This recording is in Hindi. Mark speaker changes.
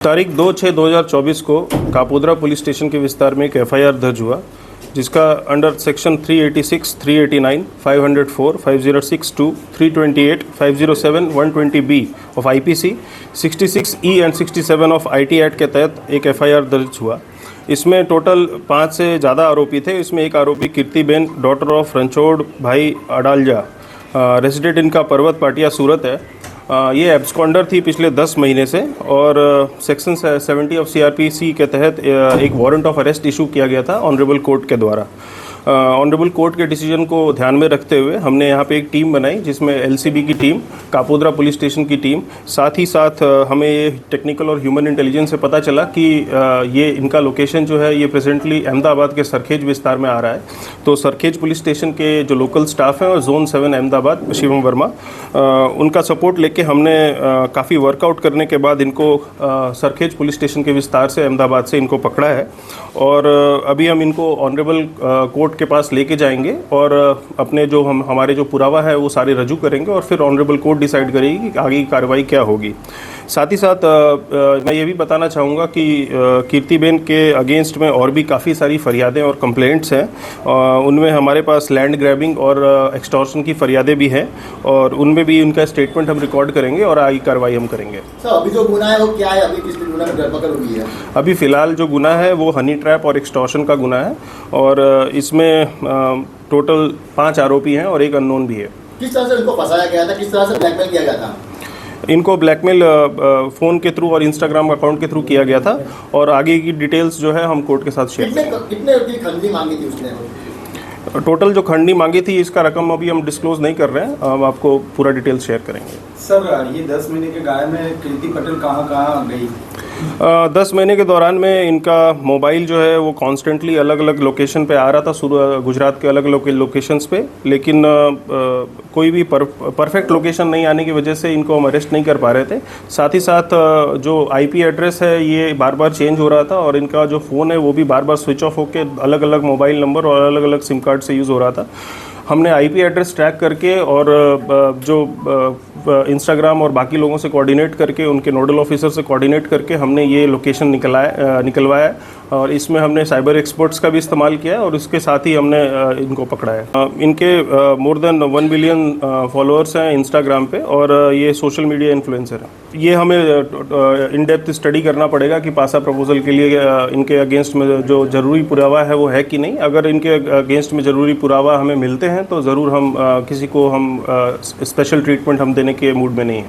Speaker 1: तारीख 2/6/2024 को कापोद्रा पुलिस स्टेशन के विस्तार में एक एफआईआर दर्ज हुआ, जिसका under section 386, 389, 504, 5062, 328, 507, 120B of IPC, 66E and 67 of IT act के तहत एक एफआईआर दर्ज हुआ। इसमें टोटल 5 से ज़्यादा आरोपी थे। इसमें एक आरोपी कीर्तिबेन डॉटर ऑफ रणछोड़ भाई अडालजा, रेजिडेंट इनका पर्वत पाटिया सूरत है। ये एब्सकॉन्डर थी पिछले 10 महीने से और सेक्शन 70 ऑफ सीआरपीसी के तहत एक वारंट ऑफ अरेस्ट इशू किया गया था ऑनरेबल कोर्ट के द्वारा। ऑनरेबल कोर्ट के डिसीजन को ध्यान में रखते हुए हमने यहाँ पे एक टीम बनाई, जिसमें एलसीबी की टीम, कापोद्रा पुलिस स्टेशन की टीम, साथ ही साथ हमें ये टेक्निकल और ह्यूमन इंटेलिजेंस से पता चला कि ये इनका लोकेशन जो है ये प्रेजेंटली अहमदाबाद के सरखेज विस्तार में आ रहा है। तो सरखेज पुलिस स्टेशन के जो लोकल स्टाफ हैं और जोन 7 अहमदाबाद शिवम वर्मा, उनका सपोर्ट लेके हमने काफ़ी वर्कआउट करने के बाद इनको सरखेज पुलिस स्टेशन के विस्तार से अहमदाबाद से इनको पकड़ा है। और अभी हम इनको ऑनरेबल कोर्ट के पास लेके जाएंगे और अपने जो हमारे जो पुरावा है वो सारे रजू करेंगे और फिर ऑनरेबल कोर्ट डिसाइड करेगी कि आगे की कार्रवाई क्या होगी। साथ ही साथ मैं ये भी बताना चाहूँगा कि कीर्तिबेन के अगेंस्ट में और भी काफ़ी सारी फरियादें और कंप्लेंट्स हैं। उनमें हमारे पास लैंड ग्रैबिंग और एक्सटॉर्शन की फरियादें भी हैं और उनमें भी उनका स्टेटमेंट हम रिकॉर्ड करेंगे और आगे कार्रवाई हम करेंगे।
Speaker 2: सर, अभी जो गुनाह है वो क्या है? अभी किस गुनाह में धरपकड़ हुई है?
Speaker 1: अभी फ़िलहाल जो गुनाह है वो हनी ट्रैप और एक्सटॉर्शन का गुनाह है और इसमें टोटल 5 आरोपी हैं और एक अननोन भी है।
Speaker 2: किस तरह से इनको फंसाया गया था? किस तरह से ब्लैकमेल किया गया था?
Speaker 1: इनको ब्लैकमेल फ़ोन के थ्रू और इंस्टाग्राम अकाउंट के थ्रू किया गया था और आगे की डिटेल्स जो है हम कोर्ट के साथ शेयर करेंगे।
Speaker 2: कितने की खंडी मांगी थी उसने?
Speaker 1: टोटल जो खंडी मांगी थी इसका रकम अभी हम डिस्क्लोज नहीं कर रहे हैं, हम आपको पूरा डिटेल्स शेयर करेंगे।
Speaker 3: सर, ये 10 महीने के गायब में कीर्ति पटेल कहाँ गई?
Speaker 1: 10 महीने के दौरान में इनका मोबाइल जो है वो कॉन्स्टेंटली अलग अलग लोकेशन पे आ रहा था, गुजरात के अलग अलग लोकेशंस पे, लेकिन कोई भी परफेक्ट लोकेशन नहीं आने की वजह से इनको हम अरेस्ट नहीं कर पा रहे थे। साथ ही साथ जो आईपी एड्रेस है ये बार बार चेंज हो रहा था और इनका जो फ़ोन है वो भी बार बार स्विच ऑफ होकर अलग अलग मोबाइल नंबर और अलग अलग सिम कार्ड से यूज़ हो रहा था। हमने आईपी एड्रेस ट्रैक करके और जो इंस्टाग्राम और बाकी लोगों से कोऑर्डिनेट करके, उनके नोडल ऑफिसर से कोऑर्डिनेट करके हमने ये लोकेशन निकलवाया और इसमें हमने साइबर एक्सपर्ट्स का भी इस्तेमाल किया है और उसके साथ ही हमने इनको पकड़ा है। इनके मोर देन 1 बिलियन फॉलोअर्स हैं इंस्टाग्राम पे और ये सोशल मीडिया इन्फ्लुएंसर है। ये हमें इन डेप्थ स्टडी करना पड़ेगा कि पासा प्रपोजल के लिए इनके अगेंस्ट में जो ज़रूरी पुरावा है वो है कि नहीं। अगर इनके अगेंस्ट में ज़रूरी पुरावा हमें मिलते हैं तो ज़रूर हम किसी को हम स्पेशल ट्रीटमेंट हम देने के मूड में नहीं हैं।